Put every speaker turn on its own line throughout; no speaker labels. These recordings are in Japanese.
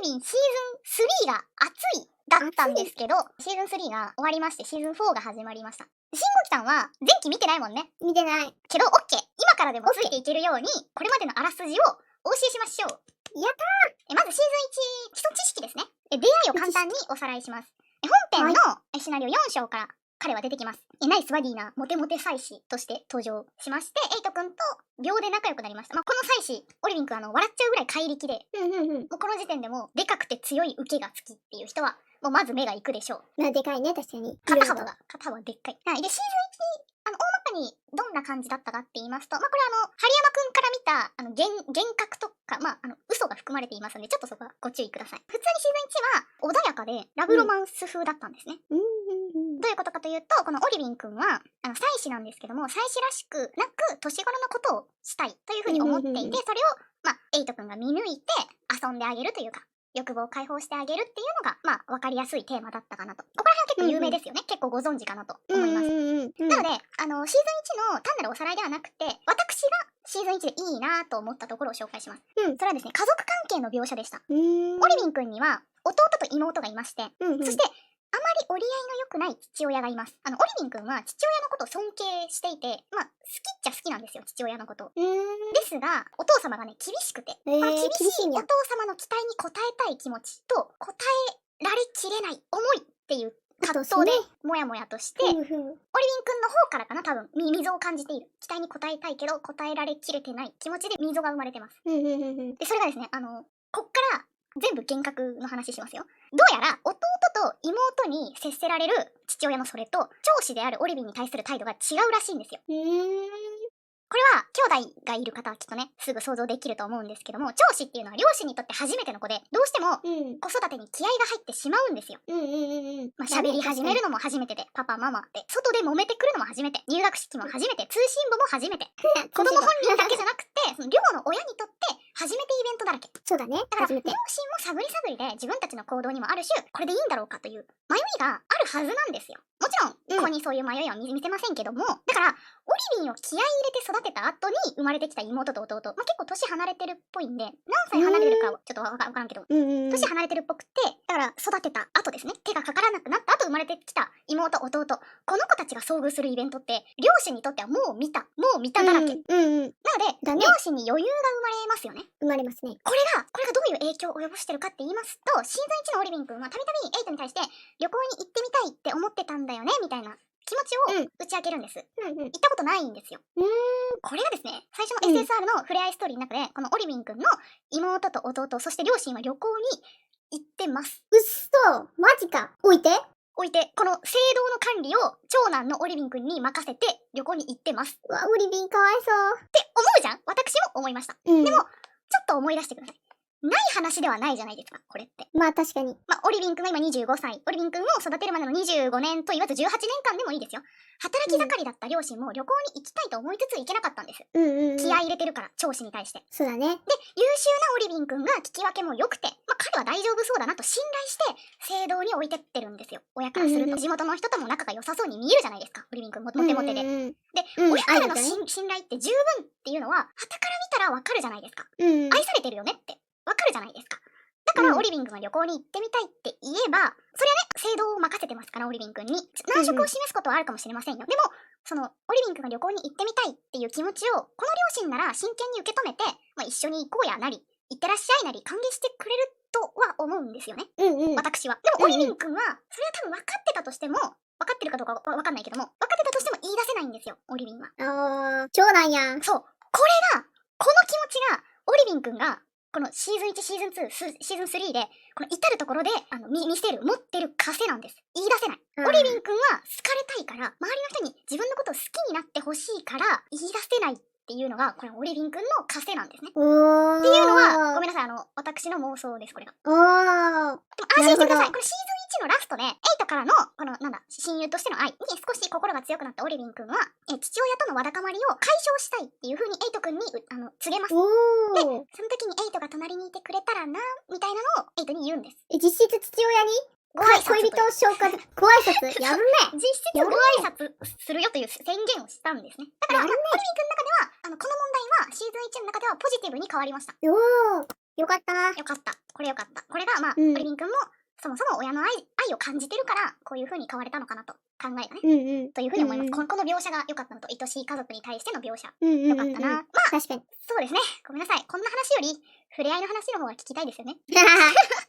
リビンシーズン3が熱いだったんですけど、シーズン3が終わりましてシーズン4が始まりました。しんごきさんは前期見てないもんね。
見てない。
けど OK、 今からでもついていけるようにこれまでのあらすじをお教えしましょう。
やった
ー。まずシーズン1基礎知識ですね。出会いを簡単におさらいします。本編のシナリオ4章から彼は出てきます。ナイスバディなモテモテ祭司として登場しまして、エイト君と秒で仲良くなりました。この祭司オリビン君笑っちゃうぐらい怪力で、もうこの時点でもうでかくて強い受けが好きっていう人はもうまず目がいくでしょう。
まあでかいね、確かに。
肩幅でっかい。はい。で、シーズン1、大まかにどんな感じだったかって言いますと、これ針山くんから見た、幻覚とか、嘘が含まれていますので、ちょっとそこはご注意ください。普通にシーズン1は穏やかでラブロマンス風だったんですね。どういうことかというと、このオリビンくんは、祭司なんですけども、祭司らしくなく、年頃のことをしたいというふうに思っていて、それを、エイトくんが見抜いて遊んであげるというか、欲望を解放してあげるっていうのが、わかりやすいテーマだったかなと。ここら辺は結構有名ですよね。結構ご存知かなと思います。なので、シーズン1の単なるおさらいではなくて、私がシーズン1でいいなと思ったところを紹介します。それはですね、家族関係の描写でした。オリビン君には弟と妹がいまして、そしてあまり折り合いの良くない父親がいます。オリビン君は父親のことを尊敬していて、好きっちゃ好きなんですよ、父親のこと。ですが、お父様がね、厳しくて、厳しいお父様の期待に応えたい気持ちと、応えられきれない思いっていう葛藤で、もやもやとして、オリビン君の方からかな、多分、溝を感じている。期待に応えたいけど、応えられきれてない気持ちで溝が生まれてます。で、それがですね、こっから全部幻覚の話しますよ。どうやら、弟と妹に接せられる父親のそれと、長子であるオリビンに対する態度が違うらしいんですよ。これは兄弟がいる方はきっとね、すぐ想像できると思うんですけども、長子っていうのは両親にとって初めての子で、どうしても子育てに気合が入ってしまうんですよ。喋り始めるのも初めてで、パパママって外で揉めてくるのも初めて、入学式も初めて、通信簿も初めて。子供本人だけじゃなくて、その両の親にとって初めてイベントだらけ。
そうだね。
だから両親も探り探りで自分たちの行動にもある種これでいいんだろうかという迷いがあるはずなんですよ。もちろん子にそういう迷いは見せませんけども、だからオリビンを気合い入れて育てた後に生まれてきた妹と弟、結構年離れてるっぽいんで、何歳離れてるかはちょっとわからんけど、年離れてるっぽくて、だから育てた後ですね、手がかからなくなった後生まれてきた妹弟、この子たちが遭遇するイベントって両親にとってはもう見ただらけ。なので、両親に余裕が生まれますよね。
生まれますね。
これがどういう影響を及ぼしてるかって言いますと、シーズン1のオリビン君はたびたびエイトに対して旅行に行ってみたいって思ってたんだよねみたいな気持ちを打ち明けるんです。行ったことないんですよ。これがですね、最初の SSR の触れ合いストーリーの中で、このオリビン君の妹と弟、そして両親は旅行に行ってます。
うっそ、マジか。置いて、
この聖堂の管理を長男のオリビン君に任せて旅行に行ってます。
うわ、オリビンかわいそう
って思うじゃん。私も思いました。でも、ちょっと思い出してください。ない話ではないじゃないですか、これって。
まあ確かに。
オリビン君が今25歳。オリビン君を育てるまでの25年と言わず18年間でもいいですよ。働き盛りだった両親も旅行に行きたいと思いつつ行けなかったんです。気合い入れてるから、長子に対して。
そうだね。で、
優秀なオリビン君が聞き分けも良くて、彼は大丈夫そうだなと信頼して、聖堂に置いてってるんですよ。親からすると。地元の人とも仲が良さそうに見えるじゃないですか、オリビン君モテモテで。で、親からの信頼って十分っていうのは、傍から見たらわかるじゃないですか。愛されてるよねって。わかるじゃないですか。だから、オリビン君が旅行に行ってみたいって言えば、それはね、聖堂を任せてますから、オリビン君に。難色を示すことはあるかもしれませんよ。でも、オリビン君が旅行に行ってみたいっていう気持ちを、この両親なら真剣に受け止めて、一緒に行こうやなり、行ってらっしゃいなり歓迎してくれるとは思うんですよね。私は。でも、オリビン君は、それは多分分かってたとしても、分かってるかどうかは分かんないけども、分かってたとしても言い出せないんですよ、オリビンは。
長男やん。
そう。これが、この気持ちが、オリビン君が、このシーズン1、シーズン2、シーズン3で、この至るところで見せる、持ってる枷なんです。言い出せない。オリビン君は好かれたいから、周りの人に自分のことを好きになってほしいから、言い出せないっていうのが、これオリビン君の枷なんですね。っていうのは、ごめんなさい、私の妄想です、これが。でも安心してください。これシーズン1のラストで、エイトからの、親友としての愛に少し心が強くなったオリビン君は、父親とのわだかまりを解消したいっていう風にエイト君に告げます。で、その時にエイトが隣にいてくれたらな、みたいなのをエイトに言うんです。
実質父親に恋人を紹介、ご挨拶やるね。
実質ご挨拶するよという宣言をしたんですね。だから、オリビン君の中では、この問題はシーズン1の中ではポジティブに変わりました。
よかった。
よかった。これよかった。これが、まあ、
うん
オリビン君も、そもそも親の愛を感じてるから、こういう風に変われたのかなと考えたね。
うんうん。
という風に思います。
うんうん
この描写が良かったのと、愛しい家族に対しての描写。
うんうんうんうん。
よかったな。まあ、
確かに。
そうですね。ごめんなさい。こんな話より、触れ合いの話の方が聞きたいですよね。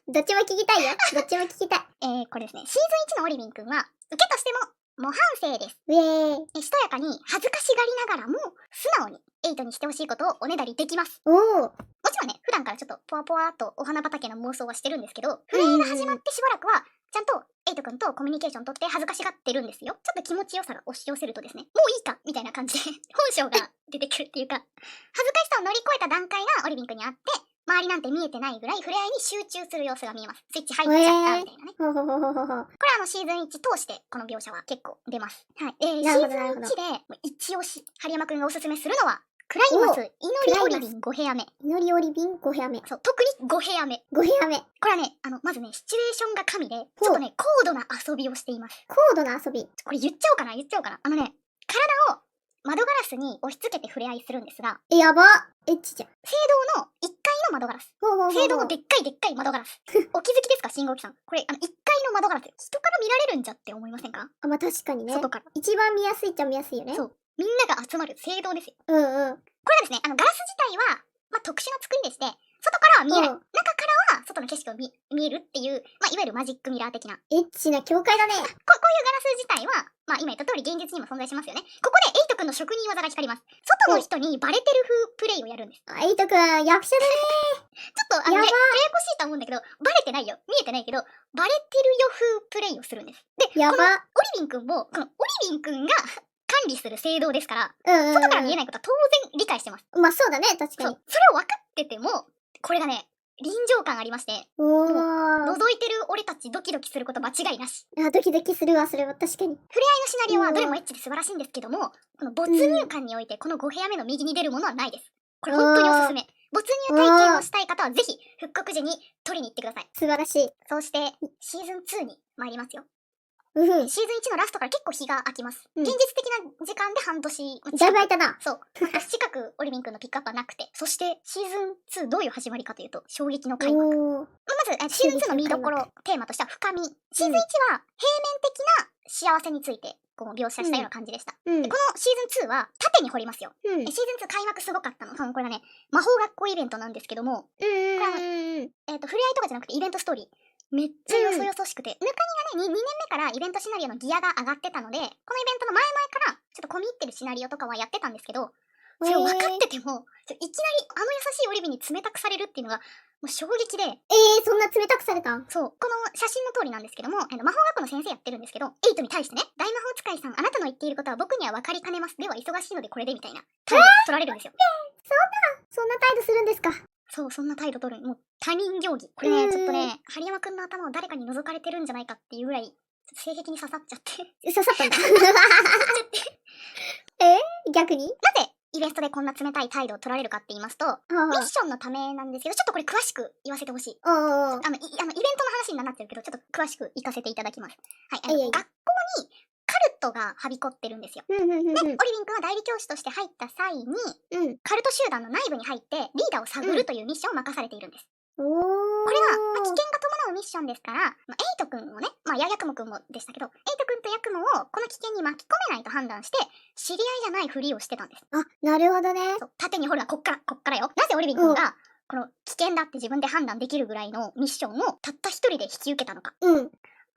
どっちも聞きたいよ。どっちも聞きたい。
これですね、シーズン1のオリビン君は、受けとしても模範生です。
ウェーイ。
しとやかに恥ずかしがりながらも、素直にエイトにしてほしいことをおねだりできます。
おー。
もちろんね、普段からちょっとポワポワっとお花畑の妄想はしてるんですけど、触れ合いが始まってしばらくは、ちゃんとエイト君とコミュニケーション取って恥ずかしがってるんですよ。ちょっと気持ちよさが押し寄せるとですね、もういいかみたいな感じで本性が出てくるっていうか、恥ずかしさを乗り越えた段階がオリビン君にあって、周りなんて見えてないぐらい触れ合いに集中する様子が見えます。スイッチ入っちゃったみたいなね。
ほうほうほうほうほうほう。
これシーズン1通してこの描写は結構出ます。はい。シ
なるほ
ーズン1
どなるほど
で一押し、春山くんがおすすめするのは、クライマス祈りオリビン5部屋目。
祈りオリビン5部屋目。
そう、特に5部屋目。
5部屋目。
これはね、まずね、シチュエーションが神で、ちょっとね、高度な遊びをしています。
高度な遊び。
これ言っちゃおうかな。体を窓ガラスに押し付けて触れ合いするんですが、
やば。エッチじゃん。
聖堂の1階の窓ガラス。
ほうほうほうほう。
聖堂のでっかい窓ガラス。お気づきですか、信号機さん。これ、1階の窓ガラス。人から見られるんじゃって思いませんか？
あ、まあ確かにね。
外から。
一番見やすいっちゃ見やすいよね。
そう。みんなが集まる聖堂ですよ。
うんうん。
これはですね、ガラス自体は、まあ、特殊な作りでして、外からは見えない。
うん
中からは外の景色を見えるっていう、まあ、いわゆるマジックミラー的な。
エッチな境界だね。
こういうガラス自体は、まあ、今言った通り現実にも存在しますよね。ここでエイト君の職人技が光ります。外の人にバレてる風プレイをやるんです。
エイトくん、役者だね。
ちょっとややこしいと思うんだけど、バレてないよ。見えてないけど、バレてるよ風プレイをするんです。で、
やば。
このオリビン君も、このオリビン君が管理する聖堂ですから、
うんうん。
外から見えないことは当然理解してます。
まあそうだね、確かに。
そう。それを分かってても、これがね、臨場感ありまして、
おー。
覗いてる俺たちドキドキすること間違いなし。
あ、ドキドキするわ、それは確かに。
触れ合いのシナリオはどれもエッチで素晴らしいんですけども、この没入感においてこの5部屋目の右に出るものはないです。これ本当におすすめ。没入体験をしたい方はぜひ復刻時に取りに行ってください。
素晴らしい。
そしてシーズン2に参りますよ。
うん。
シーズン1のラストから結構日が空きます。
うん
現実的な時間で半年。
だいぶ空いたな。
そう。半年近くオリビン君のピックアップはなくて。そしてシーズン2どういう始まりかというと、衝撃の開幕。
おー。
まず、シーズン2の見どころ、テーマとしては深み。シーズン1は平面的な幸せについてこう描写したような感じでした。
うん。
でこのシーズン2は縦に掘りますよ。
うん。
シーズン2開幕すごかったの。これはね、魔法学校イベントなんですけども、
うん。
触れ合いとかじゃなくてイベントストーリー。めっちゃよそよそしくて、ぬかにがね、2年目からイベントシナリオのギアが上がってたので、このイベントの前々からちょっと込み入ってるシナリオとかはやってたんですけど、それを分かってても、いきなりあの優しいオリビに冷たくされるっていうのが、もう衝撃で、
そんな冷たくされたん？
そう、この写真の通りなんですけども、魔法学校の先生やってるんですけど、エイトに対してね、大魔法使いさん、あなたの言っていることは僕には分かりかねます。では忙しいのでこれでみたいな態度取られるんですよ。
そんな態度するんですか？
そう、そんな態度取る。もう他人行儀。これね、ちょっとね、春山くんの頭を誰かに覗かれてるんじゃないかっていうぐらい、性癖に刺さっちゃって。
刺さったんだ。逆に？
なぜイベントでこんな冷たい態度を取られるかって言いますと、ミッションのためなんですけど、ちょっとこれ詳しく言わせてほしい。イベントの話になってるけど、ちょっと詳しく言かせていただきます。はい、学校にカルトがはびこってるんですよ。で、オリビン君は代理教師として入った際に、カルト集団の内部に入ってリーダーを探るというミッションを任されているんです。これが、危険が伴うミッションですから、エイト君をね、ヤクモ君もでしたけど、エイト君とヤクモをこの危険に巻き込めないと判断して、知り合いじゃないふりをしてたんです。
あ、なるほどね。
そう、縦に掘るのはこっからよ。なぜオリビン君が、この危険だって自分で判断できるぐらいのミッションをたった一人で引き受けたのか。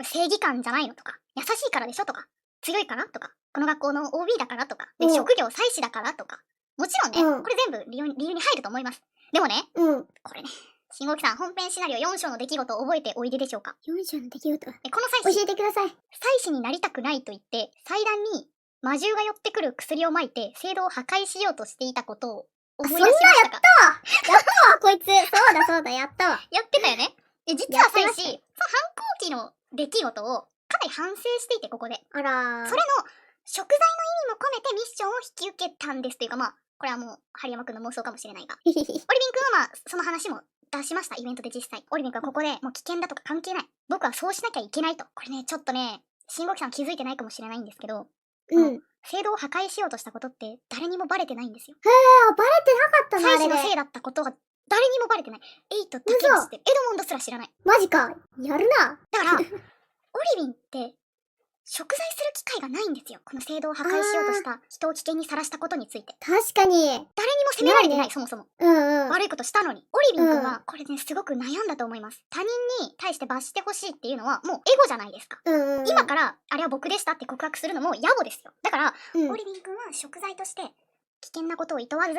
正義感じゃないのとか、優しいからでしょとか、強いからとか、この学校の OB だからとか、で職業祭司だからとか、もちろんね、これ全部理由に入ると思います。でもね、これね、信号機さん、本編シナリオ4章の出来事を覚えておいででしょうか？
4章の出来事。
この祭司、
教えてください。
祭司になりたくないと言って、祭壇に魔獣が寄ってくる薬をまいて、聖堂を破壊しようとしていたことを思い出しましたか？
やったわこいつ。そうだ、やったわ。
やってたよね。実は祭司、その反抗期の出来事をかなり反省していて、ここで。
あらー。
それの贖罪の意味も込めてミッションを引き受けたんですというか、これはもう春山くんの妄想かもしれないが、オリビンくんはその話も出しました、イベントで実際。オリビンくんはここでもう危険だとか関係ない。僕はそうしなきゃいけないと。これね、ちょっとね、信号機さん気づいてないかもしれないんですけど、聖堂を破壊しようとしたことって誰にもバレてないんですよ。
バレてなかったな、あれで。
祭司のせいだったことが誰にもバレてない。エイトだけが知ってる。エドモンドすら知らない。
マジか。やるな。
だから、オリビンって、贖罪する機会がないんですよ。この制度を破壊しようとした人を危険にさらしたことについて。
確かに。
誰にも責められてない、そもそも。
うんうん。
悪いことしたのに。オリビン君は、これね、すごく悩んだと思います。他人に対して罰してほしいっていうのは、もうエゴじゃないですか。今から、あれは僕でしたって告白するのも野暮ですよ。だから、オリビン君は贖罪として、危険なことを厭わず、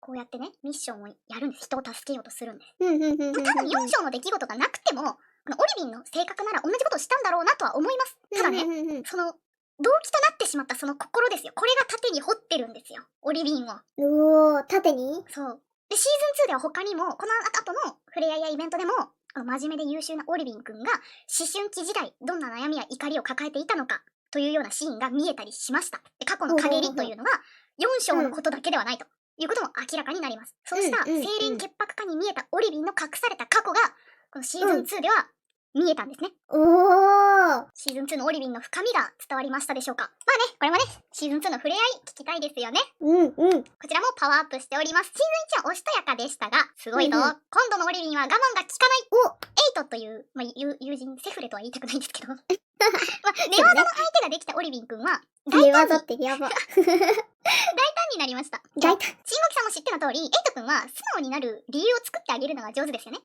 こうやってね、ミッションをやるんです。人を助けようとするんです。多分4章の出来事がなくても、このオリビンの性格なら同じことをしたんだろうなとは思います。ただね、その、動機となってしまったその心ですよ。これが縦に掘ってるんですよ。オリビンを。
おー、縦に？
そう。で、シーズン2では他にも、この後の触れ合いやイベントでも、真面目で優秀なオリビン君が、思春期時代、どんな悩みや怒りを抱えていたのか、というようなシーンが見えたりしました。で、過去の陰りというのが、4章のことだけではないということも明らかになります。そうした清廉潔白化に見えたオリビンの隠された過去が、このシーズン2では見えたんですね。シーズン2のオリビンの深みが伝わりましたでしょうか。まあね、これもね、シーズン2の触れ合い聞きたいですよね。こちらもパワーアップしております。シーズン1はおしとやかでしたが、すごいぞ。今度のオリビンは我慢が効かない。エイトという、友人、セフレとは言いたくないんですけど。寝技の相手ができたオリビン君は、
寝技ってやば。
大胆になりました。
大胆。
慎吾木さんも知っての通り、エイト君は素直になる理由を作ってあげるのが上手ですよね。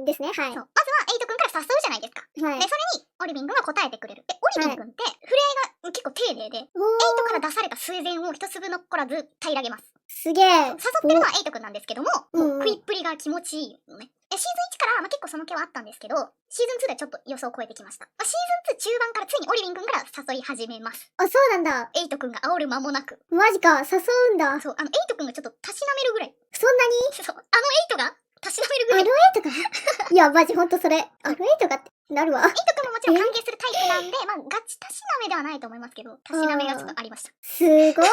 ですね、はい。
そう。まずはエイト君から誘うじゃないですか。
はい。
で、それにオリビン君が答えてくれる。で、オリビン君って触れ合いが結構丁寧で、エイトから出されたスウェーデンを一粒残らず平らげます。
すげえ。
誘ってるのはエイト君なんですけども、食いっぷりが気持ちいいのね。シーズン1から、結構その気はあったんですけど、シーズン2ではちょっと予想を超えてきました。シーズン2中盤からついにオリビン君から誘い始めます。
あ、そうなんだ。
エイト君が煽る間もなく。
マジか、誘うんだ。
そう、エイト君がちょっとたしなめるぐらい。
そんなに？
そう、エイトがたしなめるぐらい。
エイトがいや、マジほんとそれ。エイトがってなるわ。
エイト君ももちろん関係するタイプなんで、ガチたしなめではないと思いますけど、たしなめがちょっとありました。
すごい。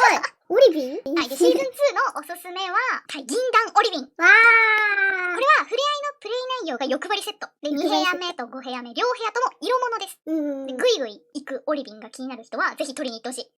オリビン？
はい、で、シーズン2のおすすめは、銀弾オリビン。これは、触れ合いのプレイ内容が欲張りセット。で、2部屋目と5部屋目、両部屋とも色物です。で、ぐいぐい行くオリビンが気になる人は、ぜひ取りに行ってほしい。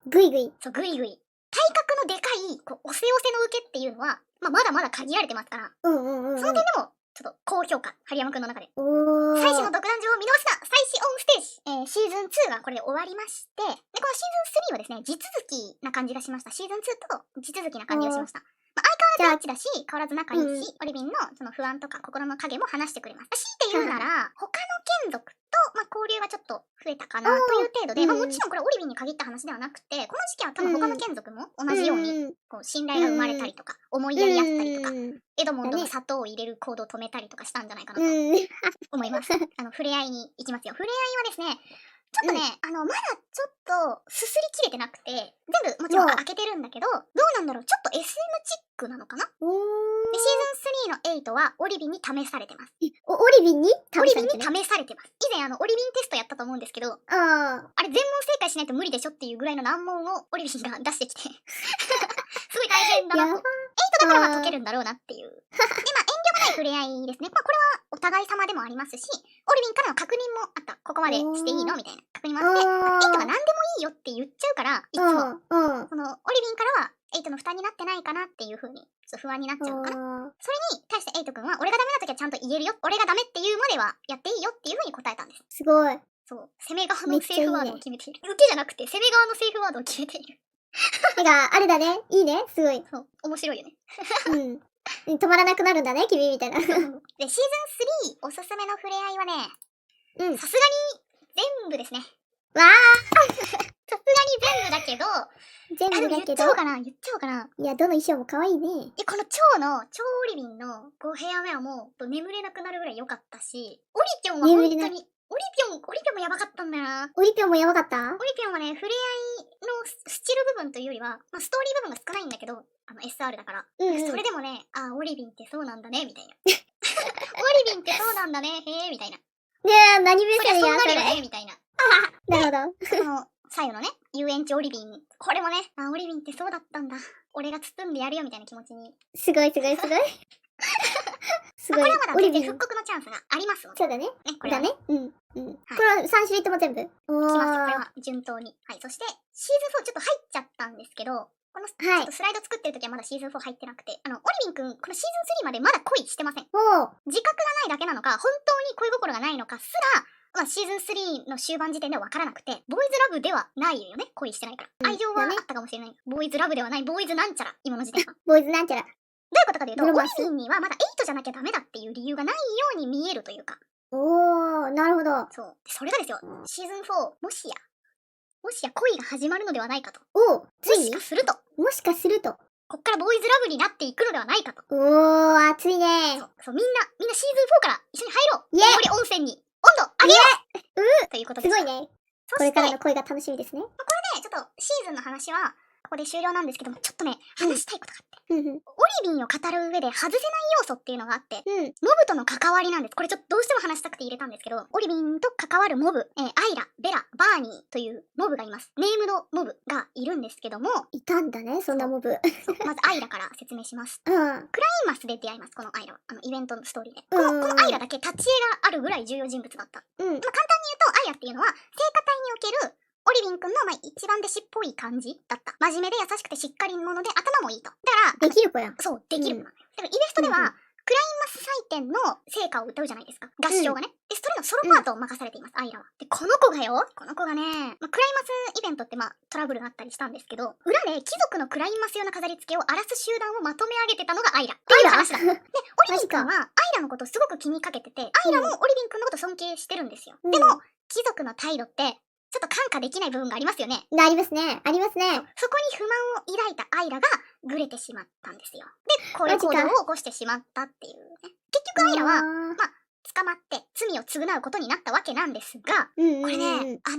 ぐいぐい。
そう、ぐいぐい。体格のでかい、おせおせの受けっていうのは、まだまだ限られてますから、その点でも、ちょっと高評価、針山くんの中で。最初の独壇場を見逃すな、最終オンステージ、シーズン2がこれで終わりまして、で、このシーズン3はですね、地続きな感じがしました。シーズン2と地続きな感じがしました。相変わらずエッチだし、変わらず仲いいし、オリビンのその不安とか心の影も話してくれます。強いて言うなら、他の眷属と、交流がちょっと増えたかなという程度で、もちろんこれオリビンに限った話ではなくて、この事件は多分他の眷属も同じように、信頼が生まれたりとか、思いやり合ったりとか、エドモンドが砂糖を入れる行動を止めたりとかしたんじゃないかなと思います。触れ合いに行きますよ。触れ合いはですね、ちょっとね、まだちょっとすすりきれてなくて、全部もちろん開けてるんだけど、どうなんだろう、ちょっと SM チックなのかな。で、シーズン3のエイトはオリビンに試されてます。
オリビンに
試されてます。以前オリビンテストやったと思うんですけど、あれ全問正解しないと無理でしょっていうぐらいの難問をオリビンが出してきて、すごい大変だなと。エイトだから解けるんだろうなっていう。で、遠慮がない触れ合いですね。これはお互い様でもありますし、オリビンからの確認もあった。ここまでしていいのみたいな確認もあって、エイトが何でもいいよって言っちゃうから、いつも。そのオリビンからは、エイトの負担になってないかなっていう風に、ちょっと不安になっちゃうかな。それに対してエイト君は、俺がダメな時はちゃんと言えるよ。俺がダメっていうまではやっていいよっていう風に答えたんです。
すごい。
そう。攻め側のセーフワードを決めている。受けじゃなくて、攻め側のセーフワードを決めている。
あれだね。いいね。すごい。
そう。面白いよね。
止まらなくなるんだね、君みたいな。で、シーズン
3おすすめの触れ合いはね、さすがに全部ですね。さすがに全部だけど、言っちゃおうかな。
いや、どの衣装も可愛いね。
この超オリビンの5部屋目はもう眠れなくなるぐらい良かったし、オリピョンは本当に、オリピョンもやばかったんだよな。
オリピョンもやばかった？
オリピョンはね、触れ合いのスチル部分というよりは、ストーリー部分が少ないんだけど、SR だから。それでもね、オリビンってそうなんだね、みたいな。オリビンってそうなんだね、へー、みたいな。
何目線や、
それね、みたいな。
なるほど。
この最後のね、遊園地オリビン。これもね、オリビンってそうだったんだ。俺が包んでやるよ、みたいな気持ちに。
すごい。すごい。
これはまだ全然復刻のチャンスがありますので。
そうだね。
これはね。
これは3種類とも全部。
いきますよ、これは順当に。はい、そして、シーズン4ちょっと入っちゃったんですけど、この、ち
はい
ょっとスライド作ってる時はまだシーズン4入ってなくて、オリビンくん、このシーズン3までまだ恋してません。
おう。
自覚がないだけなのか、本当に恋心がないのかすら、まあ、シーズン3の終盤時点では分からなくて、ボーイズラブではないよね。恋してないから。
うん
愛情はあ
だね
ったかもしれない。ボーイズラブではない、ボーイズなんちゃら、今の時点は。
ボーイズなんちゃら。
どういうことかというと、オリ
ブロマンス
ビンにはまだ8じゃなきゃダメだっていう理由がないように見えるというか。
おー、なるほど。
そう。でそれがですよ、シーズン4、もしや恋が始まるのではないかと。
おう、つ
も
いに
しかすると、
もしかすると。
こっからボーイズラブになっていくのではないかと。
おー、熱いね。
そう、みんなシーズン4から一緒に入ろう。
イエイ
より温泉に温度上げようということですす。
ごいね。
そして、
これからの恋が楽しみですね。
ちょっとシーズンの話はここで終了なんですけども、ちょっとね、話したいことがあって。
ふんふん。
オリビンを語る上で外せない要素っていうのがあって、
うん。
モブとの関わりなんです。これちょっとどうしても話したくて入れたんですけど、オリビンと関わるモブ、アイラ、ベラ、バーニーというモブがいます。ネームのモブがいるんですけども、
いたんだね、そんなモブ。
そうまずアイラから説明します。
うん。
クライマスで出会います、このアイラは。イベントのストーリーで。
うん
このアイラだけ立ち絵があるぐらい重要人物だった。
うん。
簡単に言うと、アイラっていうのは、聖歌隊におけるオリビンくんの、一番弟子っぽい感じだった。真面目で優しくてしっかり者で頭もいいと。だから、
できる子やん。
そう、できる子なのよ。だからイベストでは、
うんうん
クライマス祭典の成果を歌うじゃないですか。合唱がね。で、それのソロパートを任されています、アイラは。で、この子がね、クライマスイベントってトラブルがあったりしたんですけど、裏で貴族のクライマス用の飾り付けを荒らす集団をまとめ上げてたのがアイラ。っていう話だ。で、オリビンくんはアイラのことをすごく気にかけてて、アイラもオリビンくんのこと尊敬してるんですよ。でも、貴族の態度って、ちょっと感化できない部分がありますよね。
ありますね。ありますね。
そこに不満を抱いたアイラがグレてしまったんですよ。で、こういう行動を起こしてしまったっていうね。結局アイラは捕まって罪を償うことになったわけなんですが、
うん。
これね、去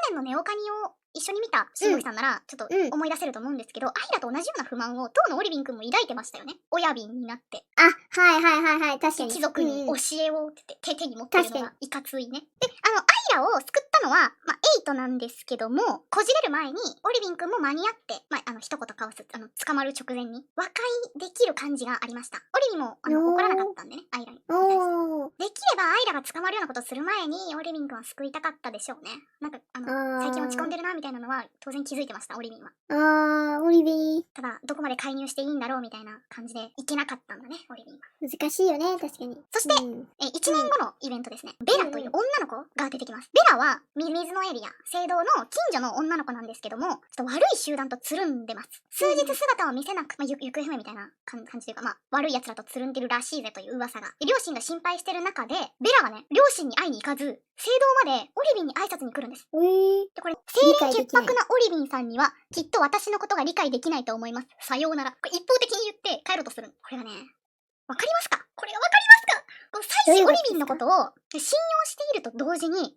年のネオカニを一緒に見たしんごきさんならちょっと思い出せると思うんですけど、アイラと同じような不満を当のオリビンくんも抱いてましたよね。親瓶になって。
あ、はいはいはいはい。確かに。
貴族に教
うん
えをって手に持ってるのがいかついね。で、アイラを救ったのは、エイトなんですけども、こじれる前に、オリビンくんも間に合って、一言交わす、捕まる直前に、和解できる感じがありました。オリビンも、
おー
怒らなかったんでね、アイラに。
おー。
できればアイラが捕まるようなことをする前に、オリビンくんは救いたかったでしょうね。最近落ち込んでるな、みたいなのは、当然気づいてました、オリビンは。
オリビー。
ただ、どこまで介入していいんだろう、みたいな感じで、いけなかったんだね、オリビンは。
難しいよね、確かに。
そして、
うん
1年後のイベントですね。ベラという女の子が出てきます。ベラは水のエリア、聖堂の近所の女の子なんですけども、ちょっと悪い集団とつるんでます。数日姿を見せなく、行方不明みたいな感じというか、悪い奴らとつるんでるらしいぜという噂が。で両親が心配してる中で、ベラがね、両親に会いに行かず、聖堂までオリビンに挨拶に来るんです。で、これ、清廉潔白なオリビンさんには、きっと私のことが理解できないと思います。さようなら。これ一方的に言って帰ろうとする。これがね、わかりますか？これがわかりますか？この最初オリビンのことを信用していると同時に、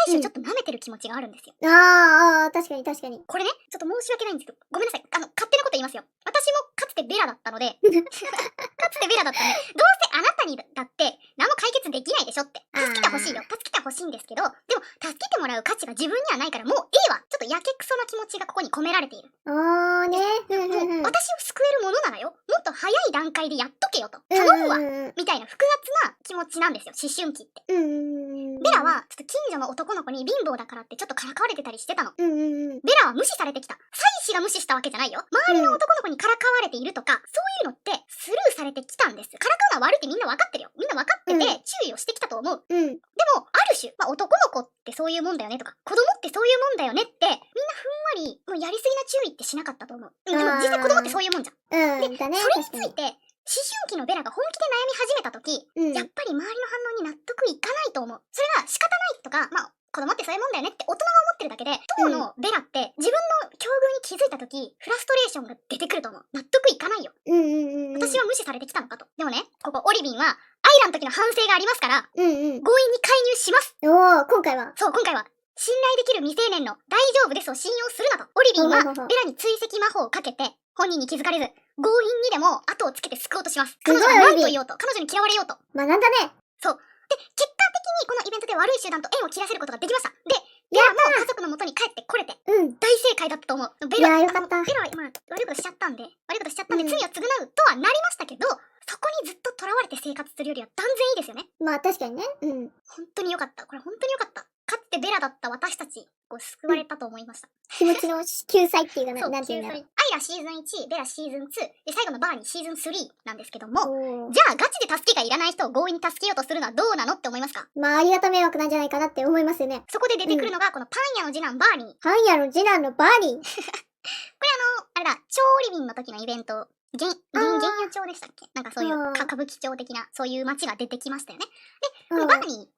最初ちょっと舐めてる気持ちがあるんですよ。
確かに確かに。
これね、ちょっと申し訳ないんですけど、ごめんなさい。勝手なこと言いますよ。私もかつてベラだったので、どうせあなたにだって何も解決できないでしょって。助けてほしいよ。助けてほしいんですけど、でも助けてもらう価値が自分にはないからもういいわ。ちょっとやけくそな気持ちがここに込められている。もう私を救えるものならよ。もっと早い段階でやっとけよと。頼むわ。みたいな複雑な気持ちなんですよ。思春期って。ベラはちょっと近所の男の子に貧乏だからってちょっとからかわれてたりしてたの。ベラは無視されてきた。妻子が無視したわけじゃないよ。周りの男の子にからかわれているとか、そういうのってスルーされてきたんです。からかうのは悪いってみんな分かってるよ。みんな分かってて注意をしてきたと思う。でも、ある種、男の子ってそういうもんだよねとか、子供ってそういうもんだよねって、みんなふんわり、もうやりすぎな注意ってしなかったと思う。でも実際子供ってそういうもんじゃん。で、それについて、思春期のベラが本気で悩み始めた時、やっぱり周りの反応に納得いかないと思う。それが仕方ないとか、子供ってそういうもんだよねって大人は思ってるだけで、当のベラって自分の境遇に気づいた時、フラストレーションが出てくると思う。納得いかないよ。私は無視されてきたのかと。でもね、ここオリビンは、アイラの時の反省がありますから、強引に介入します。
今回は。
そう、今回は。信頼できる未成年の大丈夫ですを信用するなと。オリビンはベラに追跡魔法をかけて、本人に気づかれず、強引にでも後をつけて救おうとします。彼女が何と言おうと、彼女に嫌われようと。
学んだね。
そう。で、結果的にこのイベントで悪い集団と縁を切らせることができました。で、ベラも家族の元に帰ってこれて、大正解だったと思う。ベラは、悪いことしちゃったんで、罪を償うとはなりましたけど、そこにずっと囚われて生活するよりは断然いいですよね。
確かにね。
本当によかった。これ本当によかった。かつてベラだった私たち、救われたと思いました。
気持ちの救済っていうか
そう、
なんていうんだろう。
アイラシーズン1、ベラシーズン2、で最後のバーニーシーズン3なんですけども、
おー
じゃあガチで助けがいらない人を強引に助けようとするのはどうなのって思いますか？
まあ、ありがた迷惑なんじゃないかなって思いますよね。
そこで出てくるのがこのパン屋の次男バーニー。
パン屋の次男のバーニー。
あれだ、超オリビンの時のイベント、原野町でしたっけ？なんかそういう歌舞伎町的なそういう街が出てきましたよね。で、このバーニー、お酒を出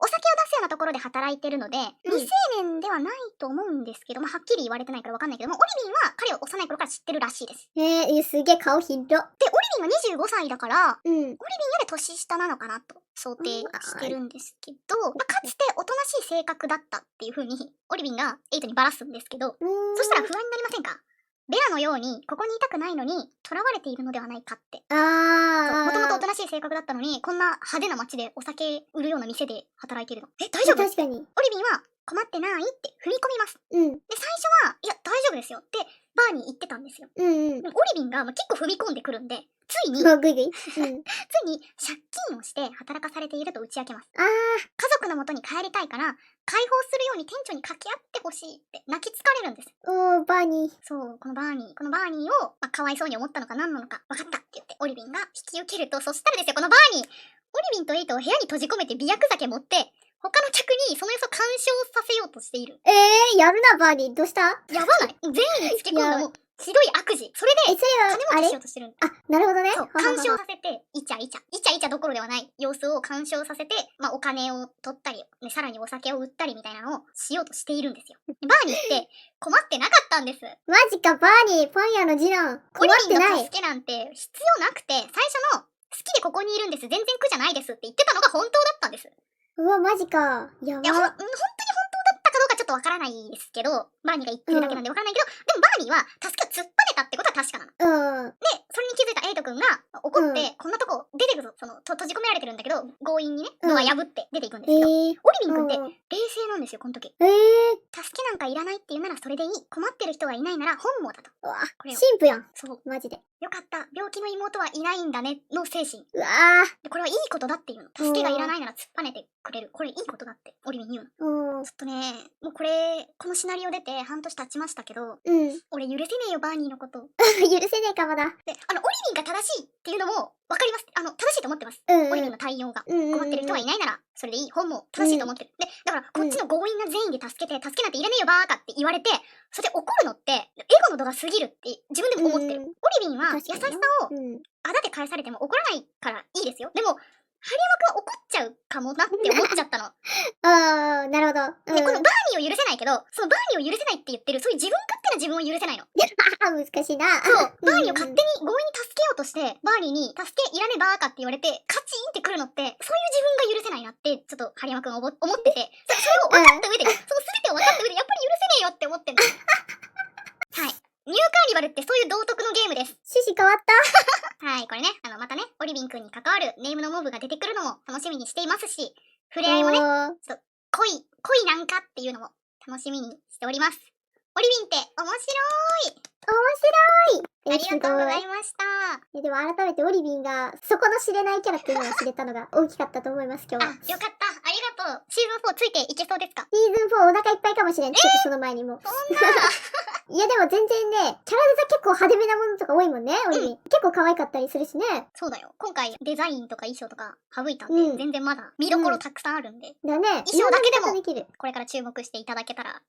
すようなところで働いてるので、未成年ではないと思うんですけども、はっきり言われてないからわかんないけども、オリビンは彼を幼い頃から知ってるらしいです。
すげえ顔広。
で、オリビンは25歳だから、
うん。
オリビンより年下なのかなと想定してるんですけど、かつておとなしい性格だったっていう風にオリビンがエイトにバラすんですけど、そしたら不安になりませんか？ベラのようにここにいたくないのに囚われているのではないかって。もともとおとなしい性格だったのに、こんな派手な街でお酒売るような店で働いてるの。大丈夫？
確かに。
オリビンは困ってないって踏み込みます。
うん。
で、最初は、いや、大丈夫ですよってバーに言ってたんですよ。
うん。
でもオリビンが結構踏み込んでくるんで、ついに
グイグイ。
借金をして働かされていると打ち明けます。
あ
家族の元に帰りたいから、解放するように店長に掛け合ってほしいって泣きつかれるんです。
おー、バーニー。
そう、このバーニーを、かわいそうに思ったのか何なのか分かったって言ってオリビンが引き受けると、そしたらですよ、このバーニー、オリビンとエイトを部屋に閉じ込めて媚薬酒持って、他の客にその様子を干渉させようとしている。
やるな、バーニー。どうした？
やばない？善意につけ込んだもうひどい悪事。それで、
それは、
金持ちしようとしてるんだ。
なるほどね。
そう、干渉させて、イチャイチャどころではない様子を干渉させて、お金を取ったり、ね、さらにお酒を売ったりみたいなのをしようとしているんですよ。バーニーって困ってなかったんです。
マジか、バーニー、パン屋の次男。困って
オリビン
ない。
の助けなんて必要なくて、最初の好きでここにいるんです、全然苦じゃないですって言ってたのが本当だったんです。
うわ、マジか。やば。
いや、本当に本当だったかどうかちょっとわからないですけど、バーニーが言ってるだけなんでわからないけど、でもバーニーは助けを突っぱねたってことは確かなの。で、それに気づいたエイト君が怒って、こんなとこ出てくぞ、閉じ込められてるんだけど、強引にね、ドア破って出ていくんですけど、オリビン君って冷静なんですよ、この時。助けなんかいらないって言うならそれでいい。困ってる人がいないなら本望だと。
うわ、
これを
神父やん。
そう。
マジで。
よかった。病気の妹はいないんだね。の精神。
うわ
で、これはいいことだっていうの。助けがいらないなら突っぱねてくれる。これいいことだって、オリビン言うの。ちょっとね、もうこのシナリオ出て半年経ちましたけど、俺許せねえよ、バーニーのこと。
許せねえか、まだ。
で、オリビンが正しいっていうのもわかります。正しいと思ってます。オリビンの対応が。困ってる人はいないなら、それでいい。本も正しいと思ってる。で、だから、こっちの強引な善意で助けなんていらねえよ、バーカって言われて、それで怒るのって、エゴの度が過ぎるって自分でも思ってる。オリビンは優しさを、あだで返されても怒らないからいいですよ。でも、ハリヤマくん怒っちゃうかもなって思っちゃったの。
なるほど。
で、このバーニーを許せないけど、そのバーニーを許せないって言ってる、そういう自分勝手な自分を許せないの。
難しいな。
そう、バーニーを勝手に強引に助けようとして、バーニーに助けいらねえバーカって言われて、カチンってくるのって、そういう自分が許せないなって、ちょっとハリヤマくんが思ってて、それを分かった上で、その全てを分かった上で、やっぱり許せねえよって思ってんの。はい。ニューカーニバルってそういう道徳のゲームです。
趣旨変わった。
はい、これね、またね、オリビンくんに関わるネームのモブが出てくるのも楽しみにしていますし、触れ合いもね、ちょっと恋なんかっていうのも楽しみにしております。オリビンって面白い。ありがとうございました。
でも改めてオリビンが底の知れないキャラっていうのを知れたのが大きかったと思います、今日は。
よかった。ありがとう。シーズン4ついていけそうですか？
シーズン4お腹いっぱいかもしれん。ちょっとその前にも。
そんな。
いやでも全然ね、キャラデザ結構派手めなものとか多いもんね、オリビン。結構可愛かったりするしね。
そうだよ。今回デザインとか衣装とか省いたんで、全然まだ見どころたくさんあるんで。
だね。
衣装だけでも
できる。
これから注目していただけたら